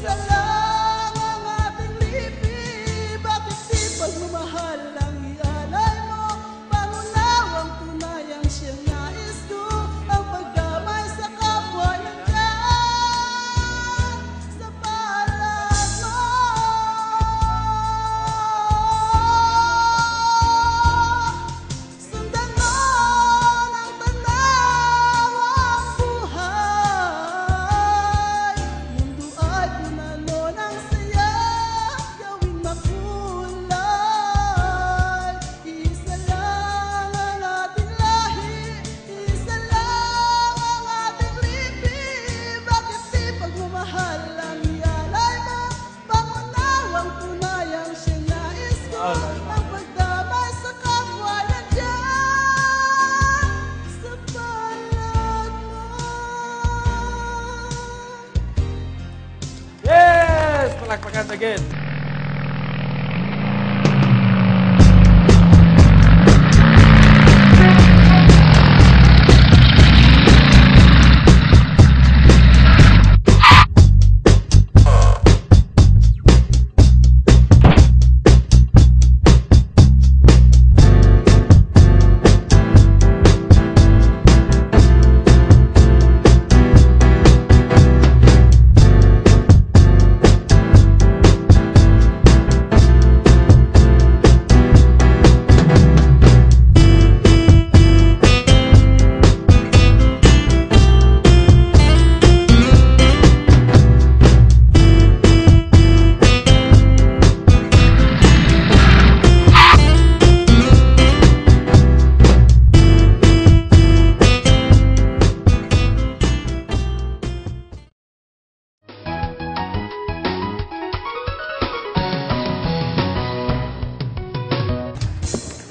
Isa lang ang ating lipi, bakit di pagmamahal ang ialay mo? Pangunawang tunayang siyang nais ko, ang pagdamay sa kapwa nandiyan sa palad mo. Sundan mo ng tanaw ang buhay, mundo ay punalo ng saya, gawing makulay. Isa lang ang ating lahi, isa lang ang ating lipi, bakit di pagmamahal ang ialay mo? Pangunawang tunayang siyang nais ko, ang pagdamay sa kapwa nandiyan sa palad mo. Yes! Palakpakan again.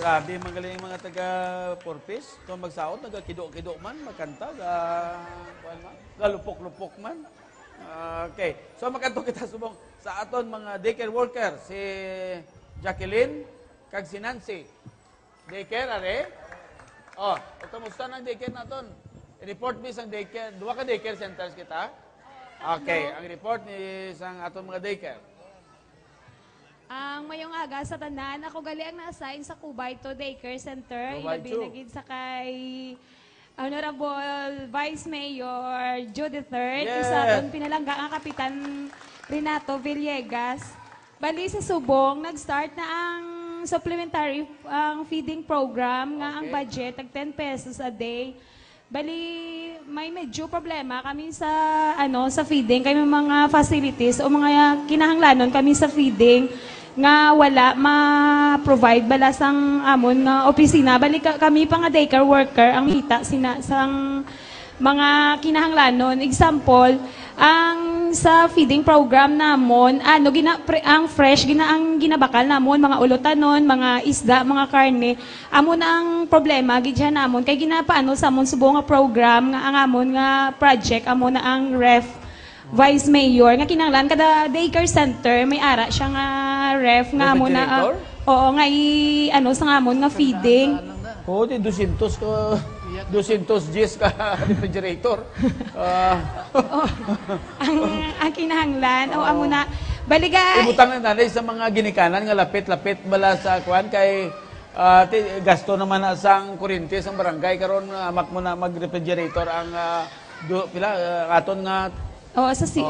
Grabe, magaling yung mga taga-Porpis. Kung magsaot, nagkido-kido man, magkanta, galupok-lupok man. Okay. So, makanto kita subong sa aton mga daycare worker, si Jacqueline, kag si Nancy. Daycare, are? Oh, kamusta ng daycare naton? I-report mi sang daycare. Dua ka daycare centers kita? Okay. Ang report ni sang aton mga daycare. Ang mayong aga sa tanan, ako gali ang na-assign sa Cubayto Daycare Center. Cubayto. Ilabi na gid sa kay Honorable Vice Mayor Judith III. Yes. Isa doon pinalangga ang Kapitan Renato Villegas. Bali sa Subong, nag-start na ang supplementary feeding program nga ang budget tag 10 pesos a day. Bali, may medyo problema kami sa sa feeding, kami mga facilities o mga kinahanglanon kami sa feeding nga wala ma-provide balas ang amon nga opisina. Bali kami pa nga daycare worker ang kita sang mga kinahanglanon. Example, ang sa feeding program namon, ang fresh ang ginabakal namon, mga ulutanon, mga isda, mga karne. Amon ang problema gid namon kay ginapaano sa amon subong nga program nga ang amon nga project amon na ang ref Vice Mayor nga kinahanglan kada daycare center may ara siya nga ref nga amon na oo nga sa amon nga feeding. Oo, di 200 Gs ka refrigerator. Ang kinahanglan, o amo na, baliga... Ibutang na nanay sa mga ginikanan nga lapit-lapit bala sa kwan kay gasto naman na sang kuryente sang barangay karon amak mo na mag-refrigerator ang aton nga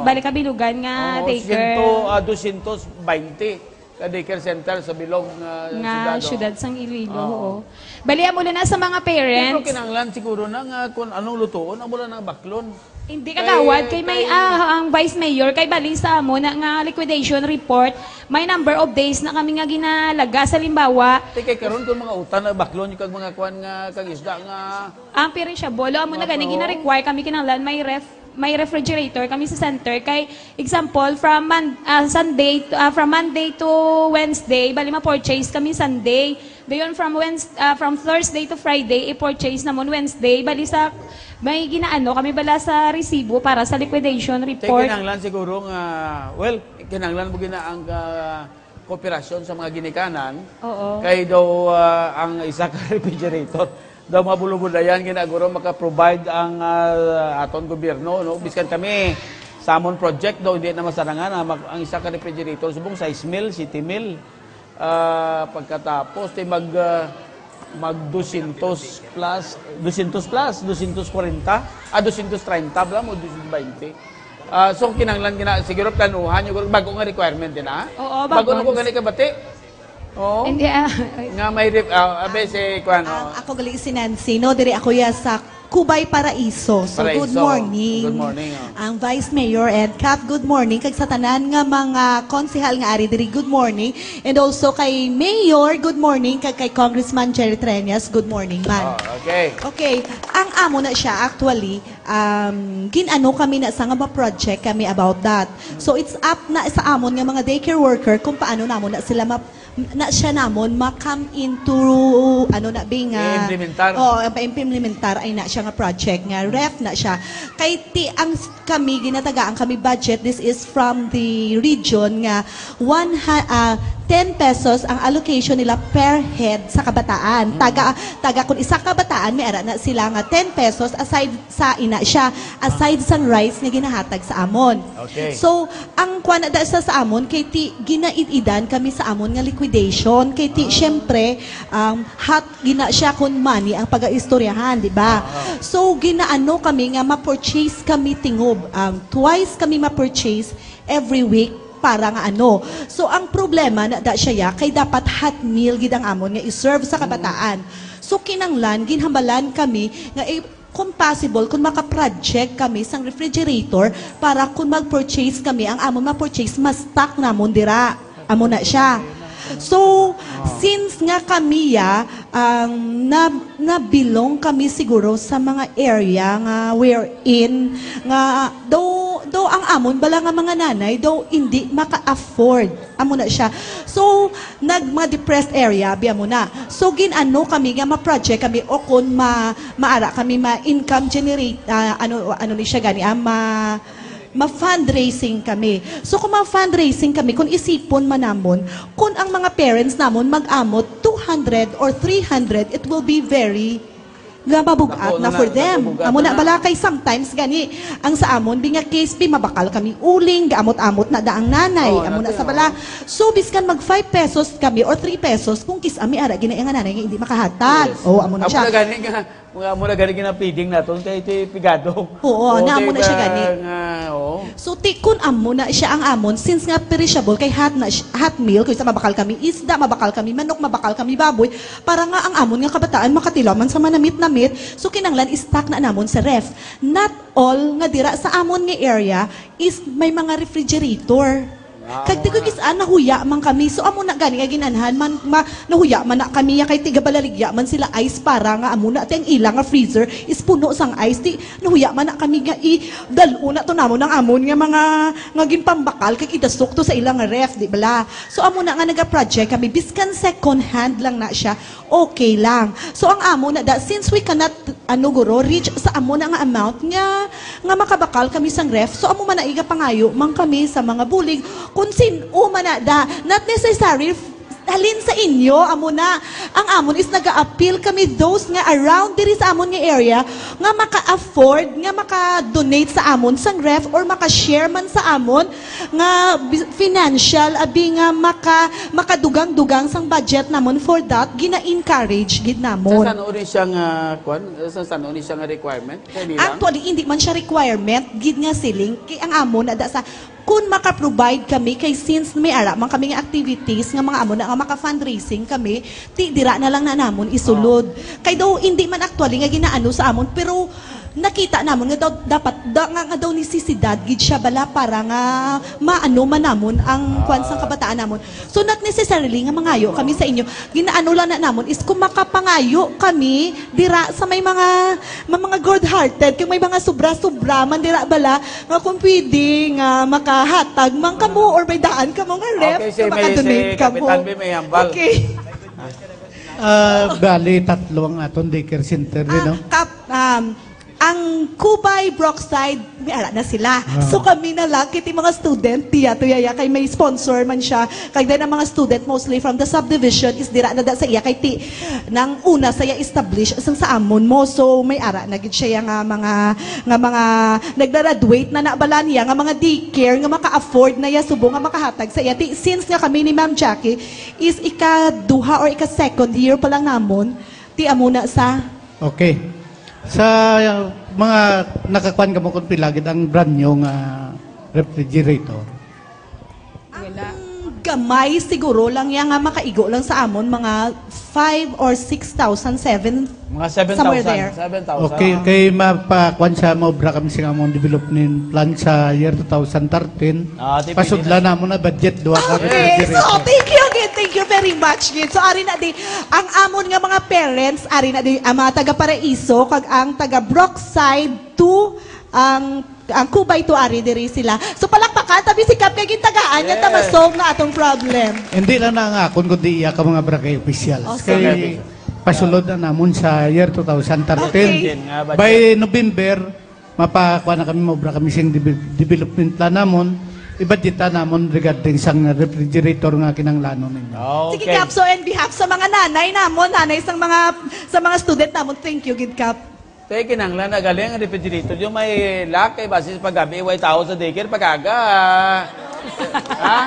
balik kabilugan nga daycare. 220 ka daycare center sa bilog nga syudad sang Iloilo. Oo. Balian mo na sa mga parents. Pero kinahanglan siguro na nga kung anong lutuon, amo na ng baklon. Hindi kagawad kay may ang Vice Mayor kay balisa mo na nga liquidation report, may number of days na kami nga ginalaga sa limbawa. Kay karon kung mga utan na baklon yung kag mga kwan nga kag isda nga ang perishable amo na gani gina-require kami kinahanglan may refrigerator kami sa center kay example from Monday to Wednesday bali ma-purchase kami Sunday. Dayon from Thursday to Friday i-purchase namon Wednesday bali sa may ginaano kami bala sa resibo para sa liquidation report. Kinahanglan siguro nga kinahanglan mo gina ang kooperasyon sa mga ginikanan. Oo. Kay daw ang isa ka refrigerator daw mabulubulayan ginaguro maka-provide ang aton gobyerno no biskan kami Salmon project daw, hindi na masarangan. Ang isa ka refrigerator, subong 6,000, 7,000. Pagkatapos, mag 200 plus, 240, 230, bla mo, 220. So, kinanglan, siguro planuhan, yung bago nga requirement din, ha? Oo, bago na ko bago. gani ka bati. Oo. Hindi, Nga may, abe si, kuan, Ako gali si Nancy, no? Diri ako ya sa Cubay Paraiso. So, good Paraiso. morning. Good morning, Ang Vice Mayor and Cap, good morning. Kag sa tanan nga mga konsehal nga ari diri, good morning. And also kay Mayor, good morning. Kag kay Congressman Jerry Treñas, good morning man. okay. Okay, ang amo na siya actually, ginano kami na sa nga project kami about that. So it's up na sa amon nga mga daycare worker kung paano namon na sila na siya namon ma-come into ano na being I-implementar. pa-implementar ay na siya nga project nga ref na siya kay ti ang kami ginatagaan kami budget, this is from the region nga 10 pesos ang allocation nila per head sa kabataan. Taga kung isa kabataan may ara na sila nga 10 pesos aside sa ina siya, aside sa rice nga ginahatag sa amon. Okay. So, ang kwan da sa amon kay ti ginaidan kami sa amon nga liquidation kay ti syempre hot gina siya kun money ang pag-aistoryahan, di ba? So, ginaano kami nga ma-purchase kami tingob. Twice kami ma-purchase every week para nga ano. So, ang problema na da siya ya, kay dapat hot meal gid ang amon nga i-serve sa kabataan. So, kinanglan, ginhambalan kami nga kung possible, kung maka-project kami sang refrigerator para kung mag-purchase kami, ang amon ma-purchase, mas-stock namon dira. Amo na siya. So, since nga kami nabilong kami siguro sa mga area nga we're in, nga do ang amon, bala nga mga nanay, do hindi maka-afford. Amo na siya. So, mga depressed area, biya mo na. So, ginano kami, nga ma-project kami, o kung maara kami, ma-income generate, ano ni siya gani, ma-fundraising kami. So kung ma-fundraising kami, kung isipon manamon, kung ang mga parents namon mag-amot 200 or 300, it will be very mabugat na for them. Amo na bala kay sometimes gani ang sa amon binga case mabakal kami uling gaamot-amot na daang nanay amo na sa bala. So biskan mag 5 pesos kami or 3 pesos kung kisami ara gina nga nanay nga hindi makahatag. Yes. Oh amo na siya. Amo na gani nga muna gani gina-feeding naton kay iti pigado. Oo, na amo na siya gani. So tikon amo na siya ang amon since nga perishable kay hot meal kay sa mabakal kami isda, mabakal kami manok, mabakal kami baboy para nga ang amon nga kabataan makatilaman sa manamit so kinanglan stock na namon sa ref. Not all nga dira sa amon nga area is may mga refrigerator. Kag di ko kisaan nahuya man kami. So amo na gani nga ginanhan man nahuya man na kami kay tiga balaligya man sila ice para nga amo na ang ilang nga freezer is puno sang ice. Di nahuya man na kami nga dalo na to namon ng amon nga mga nga ginpambakal kay idasok to sa ilang nga ref, di bala. So amo na nga naga-project kami biskan second hand lang na siya. Okay lang. So ang amo na since we cannot reach sa amo na nga amount nga makabakal kami sang ref. So amo man na iga pangayo man kami sa mga bulig kung man na not necessary halin sa inyo, amo na. Ang amon is nag-a-appeal kami those nga around diri sa amon nga area nga maka-afford, nga maka-donate sa amon sang ref or maka-share man sa amon nga financial abi nga makadugang-dugang sang budget namon for that gina-encourage gid namon. Sa saan siyang sa saan siyang requirement? Actually, hindi man siya requirement gid nga siling kay ang amon ada sa kung maka-provide kami kay since may ara man kami nga activities nga mga amo na nga maka-fundraising kami, dira na lang na namon isulod. Kay daw hindi man actually nga ginaano sa amon pero nakita namon nga daw nisisidad gid siya bala para nga maano man namon ang kwan sang kabataan namon. So not necessarily nga mangayo kami sa inyo. Ginaano lang na namon is kung makapangayo kami dira sa may mga good-hearted, kung may mga sobra-sobra man dira bala nga kung pwede nga makahatag man kamo or may daan kamo nga ref, okay, maka-donate kamo. Kapitan may hambal. Okay. Bali, 3 ang aton daycare center din, no? ang Kubay, Brookside, may ara na sila. So kami na lang, kiti mga student, tiya, tuyaya, kay may sponsor man siya. Kay din ang mga student, mostly from the subdivision, is dira na da sa iya, kay ti, nang una sa iya establish, asang sa amon mo. So may ara na gid siya nga mga naggraduate na nabalan niya, nga mga daycare, nga maka-afford na iya, subo nga makahatag sa iya. Ti, since nga kami ni Ma'am Jackie, is ika-duha or ika-second year pa lang namon, ti amuna sa... Okay. Sa mga nakakuan ka mo kung pilagid ang brand yung refrigerator. Ang gamay siguro lang yan nga makaigo lang sa amon mga 5 or 6,000, 7. Mga Somewhere there. 7,000. Okay, kay mapakuan sa maobra kami sa among development plan sa year 2013. Di Pasudla na mo na budget duha ka Okay, so refrigerator. thank you very much, Gid. So ari na di, ang amon nga mga parents, ari na di, ang mga taga Paraiso, kag ang taga Brookside to ang Kubay to ari diri sila. So palakpakan tabi si Kap kay gitagaan nya ta ma-solve na atong problem. Hindi lang na ang akon kundi iya ka mga barangay officials. Oh, Kay pasulod na namon sa year 2013. Okay. By November, mapakuha na kami, maobra kami sa development plan namon. Ibadita namon regarding sang refrigerator nga kinanglanon ninyo. Sige Kap, so in behalf sa mga nanay namon, nanay sa mga student namon, thank you Gid Kap. Tayo kinanglan na galing ang refrigerator. Yung may lock kay basis paggabi, way tao sa daycare pag-aga. Ha?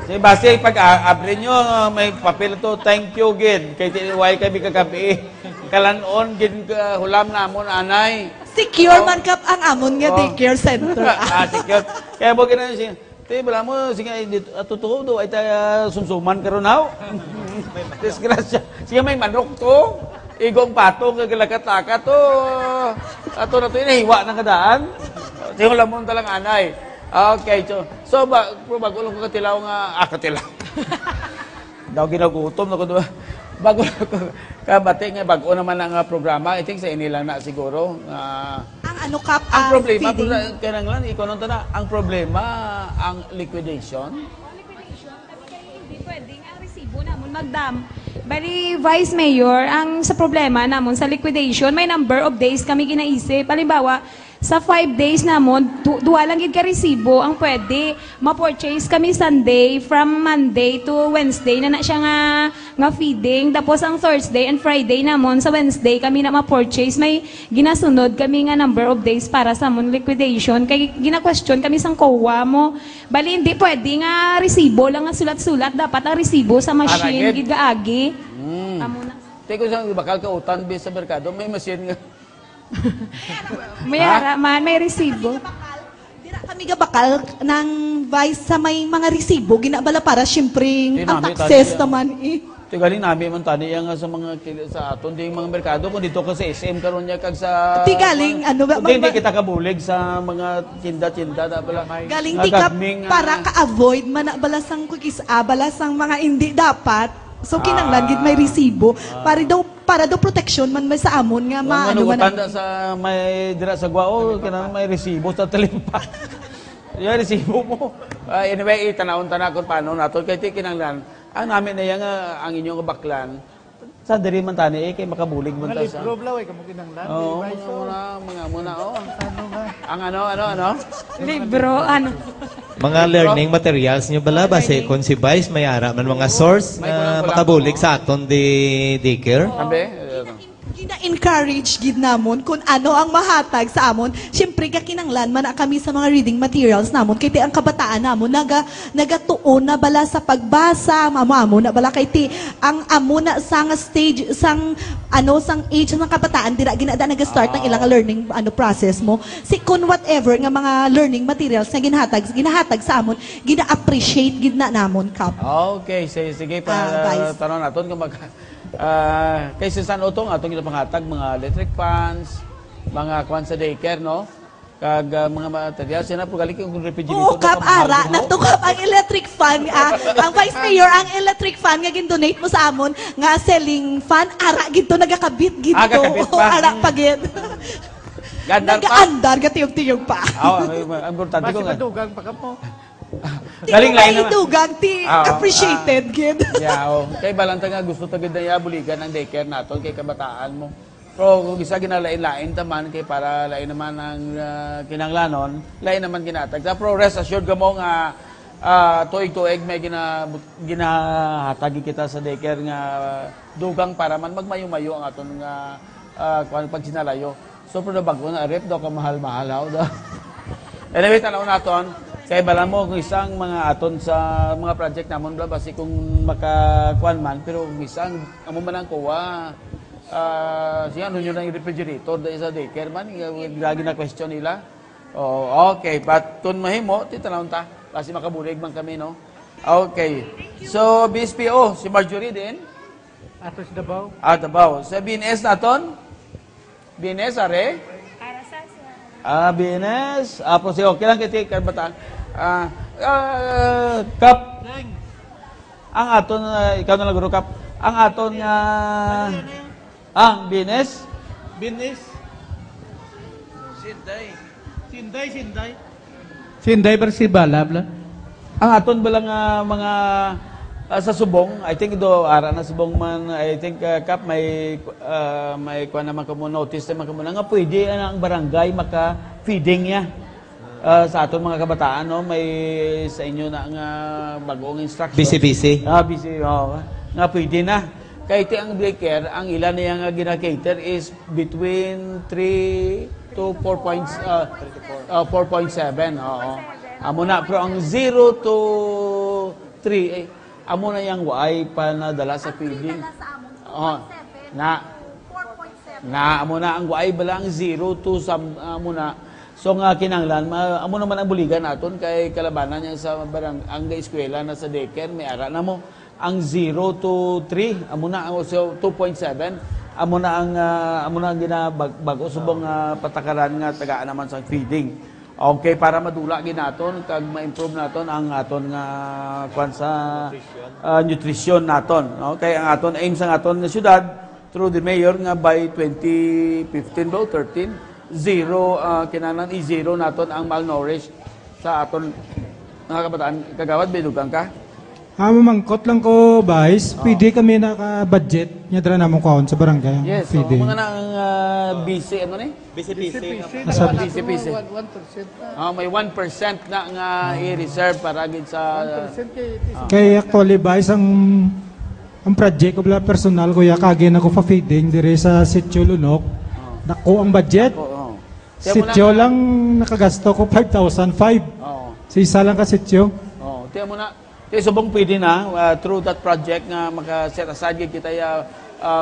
Si base pag-abre nyo, may papel to, thank you, Gid. Kay way kami kagabi. Kalanon, Gid, hulam namon, anay. Secure man Kap ang amon nga daycare center. Secure. Kaya mo ganun siya. Te, bala mo, sige, totoo do, ay tayo sumsuman karon now. Disgrasya. Sige, may manok to. Igong patong, kagalakat-lakat to. Ato na to, inahiwa ng kadaan. Sige, lamon talang anay. Okay, so bago lang ko katilaw nga, katilaw. Daw ginagutom na ko doon. Bago lang ko kabati nga, bago naman ang programa. I think sa inilang na siguro. Ang ano Kap, Ang problema, feeding. kaya lang, ikaw nung tana, ang problema, ang liquidation. Hindi pwedeng ang resibo namon magdam. Bali, Vice Mayor, ang sa problema namon sa liquidation, may number of days kami ginaisip. Halimbawa, sa 5 days namon, duwa lang gid ka resibo ang pwede. Ma-purchase kami Sunday, from Monday to Wednesday na siya nga feeding. Tapos ang Thursday and Friday namon, sa Wednesday kami na ma-purchase. May ginasunod kami nga number of days para sa amon liquidation. Kay gina-question kami sang COA mo. Bali, hindi pwede nga resibo lang nga sulat-sulat. Dapat ang resibo sa machine, Aragid. gid gaagi. Amo na. Teko sa bakal ka utan sa merkado, may machine nga. May haraman, may resibo. Dira kami gabakal ng Vice sa may mga resibo ginabala para syempre ang Dinami, taxes tadi, naman eh. Tigaling namin man tani yang sa mga sa aton ding mga merkado kung dito ka sa SM karon nya kag sa Tigaling, ano ba- Kundi hindi kita kabulig sa mga tinda-tinda da bala. Galing tika para ka-avoid manabalasang kukis balasang mga hindi dapat. So kinanglan gid may resibo para daw protection man may sa amon nga Ano man tanda sa may dira sa Guao kinang may resibo sa talimpa. Yung resibo mo. Anyway, itanawon-tana kung paano nato kay ti kinanglan. Ang namin na yang ang inyong baklan. Sa diri man tani kay makabulig man ta sa. Libro blaway kamo kinanglan. Oo, mga muna. Ang ano? Libro, ano? Mga learning materials nyo bala ba si kung si Vice may ara man mga source na makabulig sa aton di daycare? Ambe. Gina-encourage gid namon kung ano ang mahatag sa amon. Syempre kakinanglan man na kami sa mga reading materials namon kay ti ang kabataan namon nagatuon na bala sa pagbasa, amo na bala kay ti ang amo na sang stage sang age ng kabataan dira ginada nag-start ng ilang learning process mo. Si kun whatever nga mga learning materials na ginahatag sa amon, gina-appreciate gid na namon Kap. Okay, sige Vice. tanong naton kung kay San Otong atong ginapanghatag mga electric fans, mga kwan sa daycare no. Kag mga materials sina po galing kung refrigerator. Oo, Kap, ara, natukap ang electric fan. Ang Vice Mayor, ang electric fan nga gin-donate mo sa amon, nga selling fan, ara, ginto, nagakabit, ginto. Kakabit pa. Ara, pagin. Gandar pa. Nagaandar, gatiyog-tiyog pa. Ang importante ko nga. Masipadugang pa kamo. Galing lain naman. Itugang, appreciated, gid. Yeah, Kay balanta nga gusto tagid na buligan ang daycare naton kay kabataan mo. Pero kung isa ginalain-lain taman kay para lain naman ang kinanglanon, lain naman ginatag. Pero rest assured ka mo nga tuig-tuig may ginahatagi kita sa daycare nga dugang para man magmayo-mayo ang aton nga pag sinalayo. So pero bago na rep daw ka mahal-mahal haw daw. Anyway, tanaw naton kay bala mo kung isang mga aton sa mga project namon bla basi kung makakuan man pero kung isang amo man ang kuha siya ano nyo na yung refrigerator dahil sa daycare man, lagi na question nila. Oh, okay, but kung mahimo, titanawin ta. Kasi makabulig man kami, no? Okay. So, BSPO, si Marjorie din? Ato si Davao. Davao. Sa BNS naton? BNS, are? BNS. Po si okay lang kiti, karbataan. Kap. Ang aton, ikaw na lang guru, Kap. Ang aton ang BNS? BNS. Sinday. Sinday versi Balabla. Ang aton ba lang mga sa subong, I think do ara na subong man, I think Kap may kuan naman kamo notice naman kamo nga pwede ang barangay maka-feeding niya. Sa aton mga kabataan no, may sa inyo na nga bagong instruction. Busy. Busy. Nga pwede na. Kaya iti ang daycare, ang ilan niya nga gina-cater is between 3 to 4.7. Amo na, pero ang 0 to 3, amo na yung waay pa nadala sa feeding. Amo na, ang waay bala ang 0 to amo na. So nga kinanglan, amo naman ang buligan naton kay kalabanan niya sa ang eskwela na sa daycare, may ara na mo. Ang 0 to 3, amo na ang 2.7, amo na ang ginabago subong patakaran nga tagaan naman sa feeding. Okay, para madula ginaton kag ma-improve naton ang aton nga kwan sa nutrition naton, no? Kay ang aton aim sa aton nga syudad through the mayor nga by 2015 do 13 zero kinahanglan i-zero naton ang malnourished sa aton mga kabataan. Kagawad binugang ka? Mamangkot lang ko, Vice. Pwede kami naka-budget. Niya dala namang kaon sa barangay. Yes, so mga nang BC, ano ni? BCPC. BCPC. 1%. May 1% na nga i-reserve para gid sa... 1% Kaya actually, Vice, ang project ko bala personal, kuya, kagin ako pa-feeding dire sa Sitio Lunok. Dako ang budget. Sitio lang nakagasto ko 5,005. Sa isa lang ka sitio. Tiyan mo na. Kaya subong pwede na, through that project nga maka-set aside kita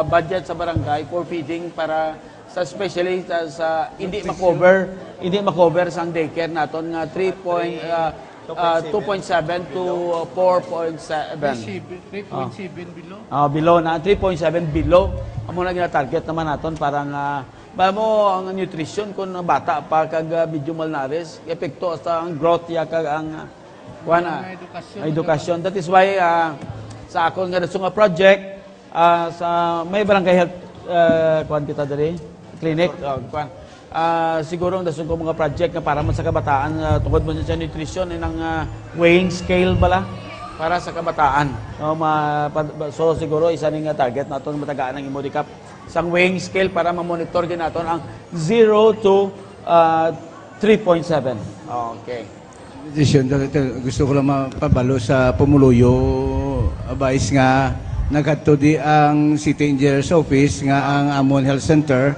budget sa barangay for feeding para sa especially sa hindi makover sa daycare naton nga 2.7 to 4.7. 3.7 below. Below na 3.7 below. Amo na gina-target naman naton para nga mo ang nutrition kun bata pa kag medyo malnourished, epekto sa ang growth ya kag ang edukasyon. That is why sa akong nga nga project sa may barangay health kuan kita diri clinic siguro ang dason ko mga project nga para man sa kabataan tungod mo sa nutrition inang weighing scale bala para sa kabataan. So siguro isa ning target naton matagaan ang Imodicap sang weighing scale para ma-monitor gyud naton ang 0 to 3.7. Okay. Gusto ko lang mapabalo sa Pumuluyo, Vice nga nagkadto di ang City Engineer's Office nga ang Amon Health Center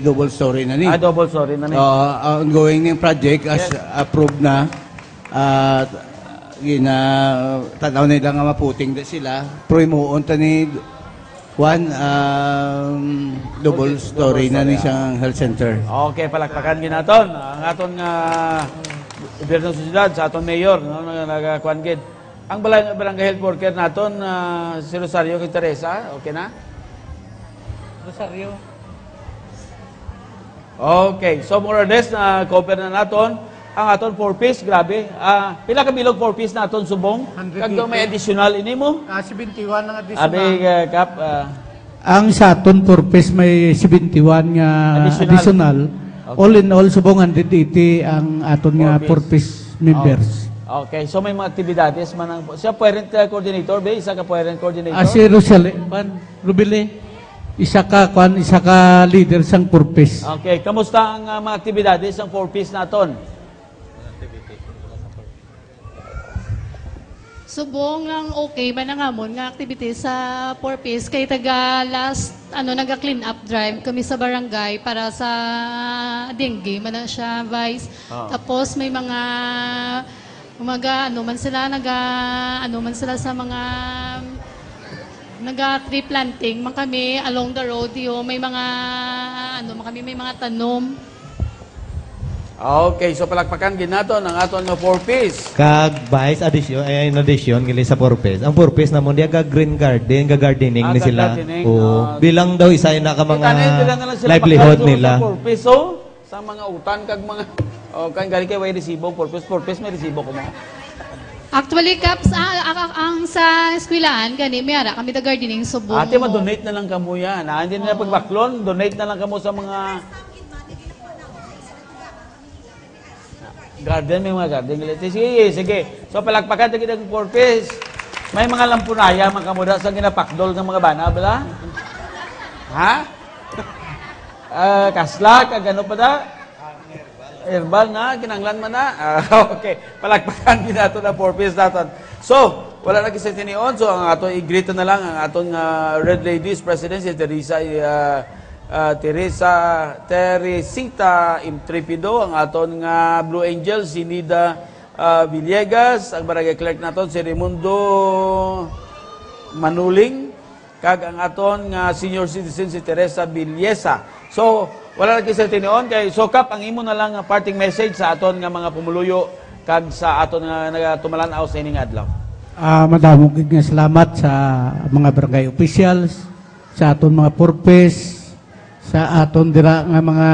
double story na ni. Double story na ni. Ongoing ning project as approved na tanaw nila nga maputing da sila. Pero imuon ta ni double story na ni siyang health center. Okay, palakpakan ginaton. Ang aton nga gobyerno sa syudad, sa aton mayor, no, nagakuan gid. Ang barangay health worker naton si Rosario kay Teresa, okay na? Rosario. Okay, so more or less na cover na naton ang aton 4-piece, grabe. Pila ka bilog 4-piece naton subong? Kag may additional ini mo? 71 ang additional. Abi Kap, ang sa aton purpose may 71 nga additional. Okay. All in all, subong 180 ang aton nga purpose members. Okay, so may mga aktibidades man ang siya parent coordinator ba? Isa ka parent coordinator? Si Rubile. isa ka leader sang purpose. Okay, kamusta ang mga aktibidades ng 4Ps naton? Subong ang okay ba na nga mo nga activity sa 4Ps kay taga last naga-clean up drive kami sa barangay para sa dengue man na siya vice. Tapos may mga man sila sa mga naga-tree planting man kami along the road may mga may mga tanom. Okay, so palakpakan ginaton ang aton nga 4Ps. Kag vice in addition gili sa purpose. Ang purpose namon diya green garden, gardening ni sila. Gardening, bilang daw isa na ka mga na lang sila livelihood makadto nila. Sa 4Ps, so, sa mga utan kag mga kan gali kay way resibo 4Ps may resibo ko mo. Actually, Caps, ang sa eskwelahan, gani, may ara kami da gardening subong. Ate, ma-donate na lang kamo yan. Hindi na pagbaklon, donate na lang kamo sa mga garden, may mga garden. Sige. So, palakpakan na kitang 4Ps. May mga lampunaya, mga kamuda, sa ginapakdol ng mga bana, bala? Ha? Kaslak, ano pa da? Herbal na, kinanglan man na. Okay, palakpakan ginato na 4Ps natin. So, wala na kasi tinion. So, ang ato i-greet na lang ang atong Red Ladies President, si Teresita Imtrepido, ang aton nga Blue Angels, si Nida Villegas, ang barangay clerk naton, si Raimundo Manuling, kag ang aton nga senior citizen, si Teresa Villesa. So, wala na kasi tinion kay Sokap ang imo na lang parting message sa aton nga mga pumuluyo kag sa aton nga nagatumalaw sa ining adlaw. Madamo gid nga salamat sa mga barangay officials, sa aton mga purpose, sa aton dira nga mga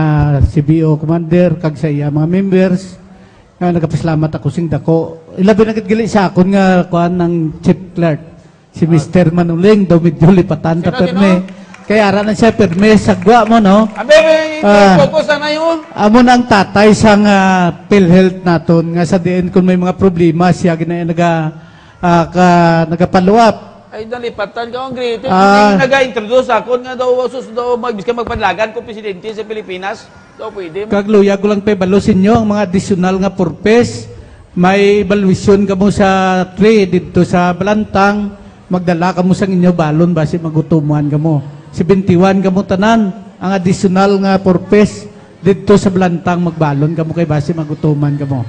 CBO commander kag sa iya mga members. Nagapasalamat ako sing dako. Ilabi na gid gali sa akon nga kuan ng chief clerk si Mr. Manuling daw medyo lipatan ta perme. Kaya ara na siya perme sagwa mo no. Abe, focus na yun. Amo nang tatay sang PhilHealth naton nga sa diin kun may mga problema siya ginay nagapaluap. Ay, nalipatan ka ang greeting. Hindi nag-introduce ako nga daw magpadlagan ko presidente sa Pilipinas. Daw pwede. Kagluya ko lang balosin nyo ang mga additional nga purpose. May evaluation ka mo sa tree dito sa Balantang. Magdala ka mo sa inyo balon basi magutuman ka mo. 71 ka mo tanan. Ang additional nga purpose dito sa Balantang magbalon ka mo kay basi magutuman ka mo.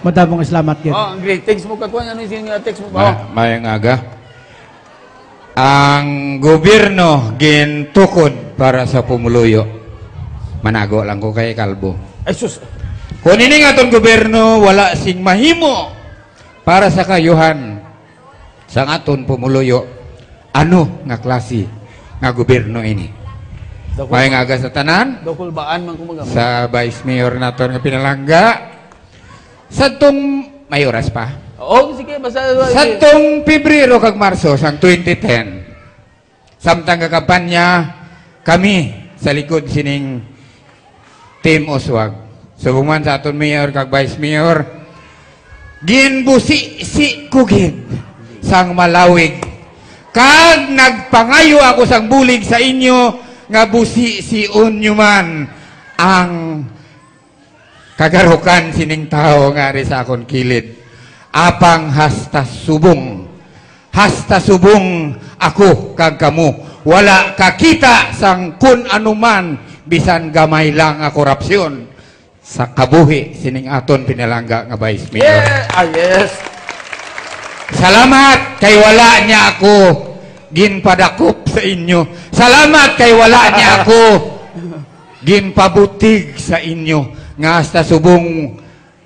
Madamong salamat yan. Ang greetings mo kakuan. Ano yung text mo? Mayang aga. Ang gobyerno gintukod para sa pumuluyo. Manago lang ko kay Kalbo. Ay sus. Kung ini nga itong gobyerno wala sing mahimo para sa kayuhan sa aton pumuluyo, ano nga klase nga gobyerno ini? May nga aga sa tanan, Dokulbaan man kumagamit. sa Vice Mayor naton nga pinalangga, sa itong may oras pa. Sige, basta Sa itong Pebrero kag Marso sang 2010, samtang kampanya kami sa likod sining Team Oswag. Subuman sa aton Mayor kag Vice Mayor, ginbusi si kugid sang malawig. Kag nagpangayo ako sang bulig sa inyo nga busi si unyo man ang kagarukan sining tao nga ri sa akon kilid. Apang hasta subong ako kag kamo. Wala kakita sang kun anuman bisan gamay lang a korupsyon sa kabuhi sining aton pinalangga nga Vice Mayor. Yes. Salamat kay wala niya ako ginpadakop sa inyo. Salamat kay wala niya ako ginpabutig sa inyo nga hasta subong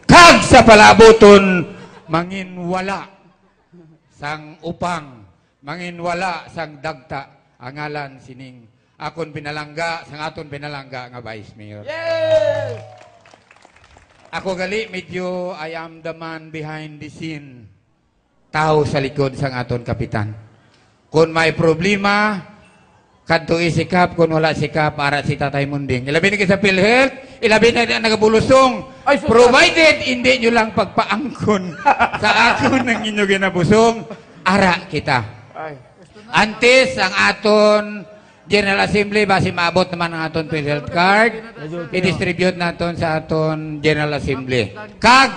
kag sa palaboton manginwala sang upang, manginwala sang dagta ang ngalan sining akon pinalangga, sang aton pinalangga nga Vice Mayor. Yes! Ako gali, medyo I am the man behind the scene. Tao sa likod sang aton kapitan. Kung may problema, kadto isikap, kung wala sikap, para si Tatay Munding. Ilabi na sa PhilHealth, ilabi na nagabulusong. Provided, hindi nyo lang pagpaangkon sa akon ng inyo ginabusong, ara kita. Antes, ang aton General Assembly, basi maabot naman ang aton PhilHealth card, i-distribute naton sa aton General Assembly. Kag,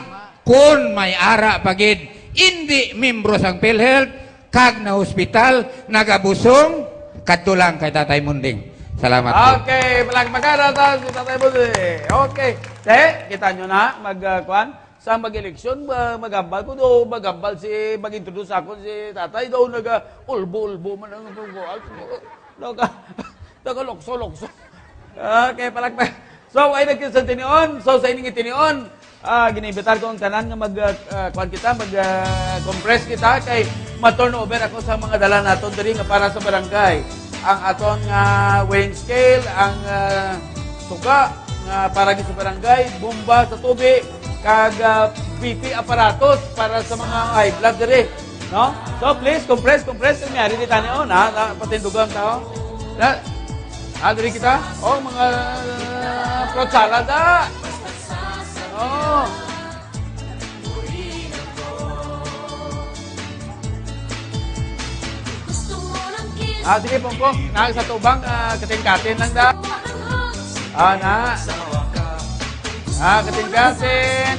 kung may ara pagid, hindi membro sang PhilHealth, kag na hospital, nagabusong, kadto lang kay Tatay Munding. Salamat po. Okay, palagmagara tayo si Tatay Munding. Okay. Kita nyo na, sa mag-eleksyon, magambal ko do, magambal si, mag-introduce ako si Tatay, daw nag-ulbo-ulbo man ang nag-lokso-lokso. Okay, palagmagara. So, ay nagkisan tinion. So, sa ining itinion, ginibitar ko ang tanan nga mag-compress kita kay ma-turn over ako sa mga dala naton diri nga para sa barangay. Ang aton weighing scale, ang suga nga para sa barangay, bomba sa tubig, kag BP aparatos para sa mga high blood diri, no? So please compress kami di tanion ha, patindugan tao. Diri kita, mga fruit salad da. Oh. Sige po, sa tubang, katin-katin lang da.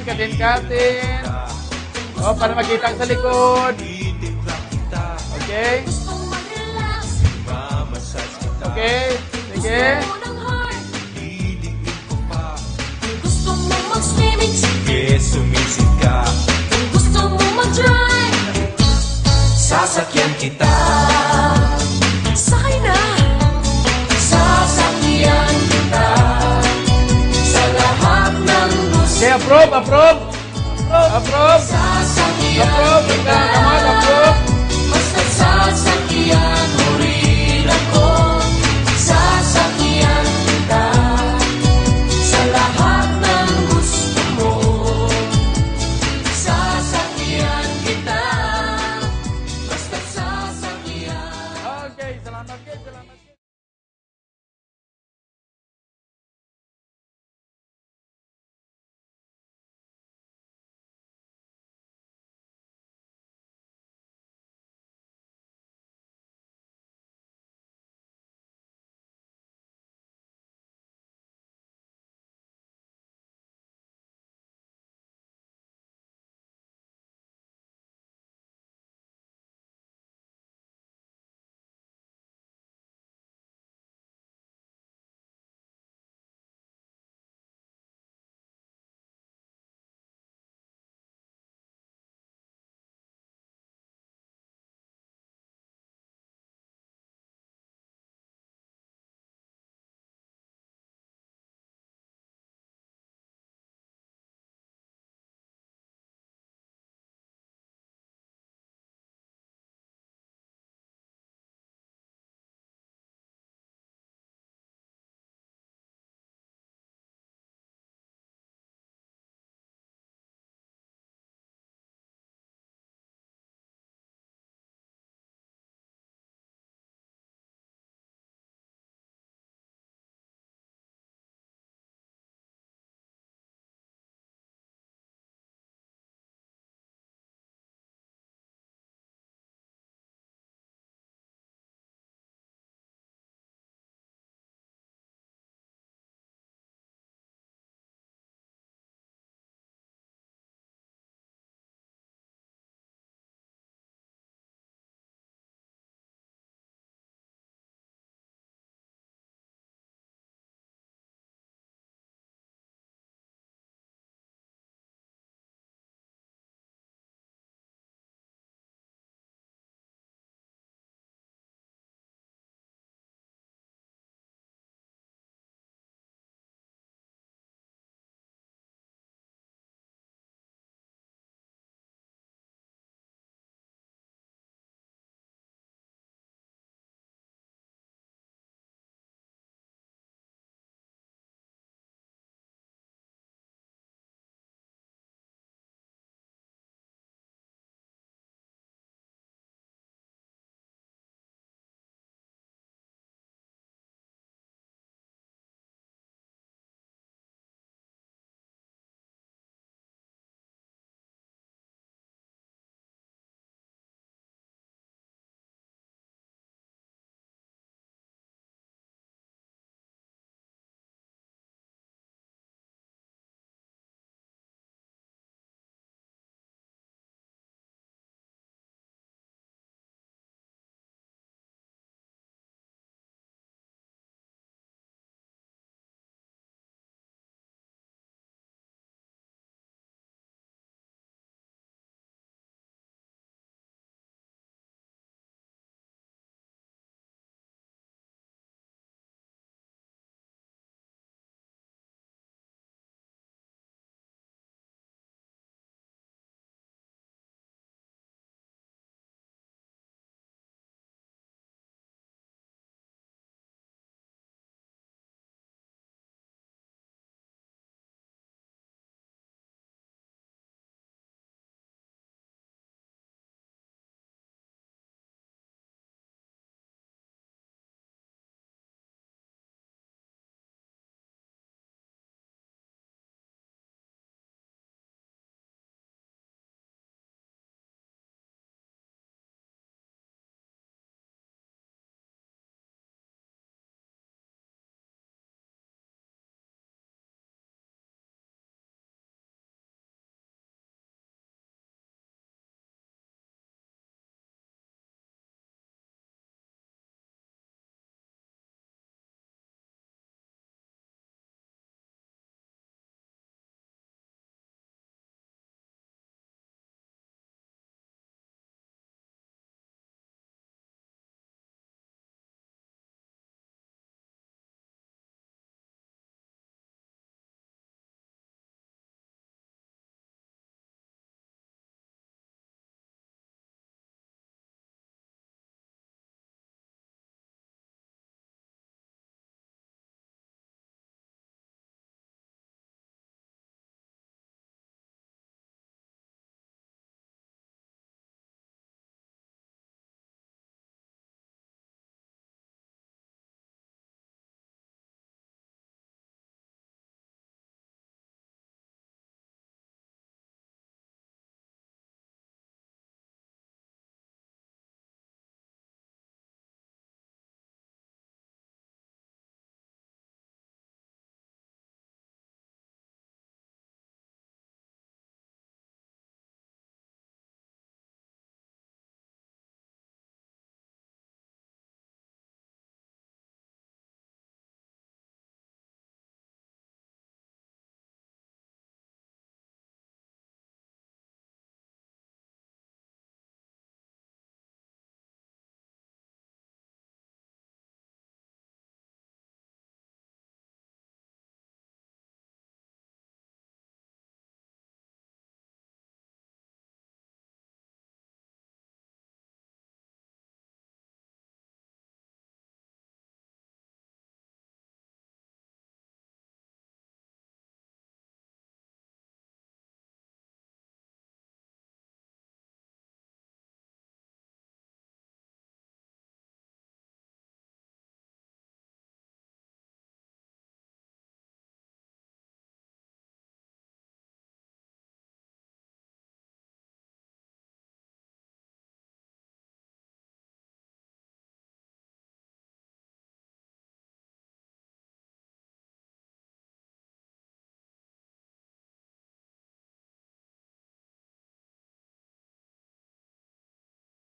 Katin-katin. Para makita ang sa likod. Okay. Okay, sige. Gusto mo mag-swimming, sige, sumisid ka. Kung gusto mo mag-drive, sasakyan kita. Sakay na, sasakyan kita. Sa lahat ng gusto. Okay, approve. Sasakyan kita.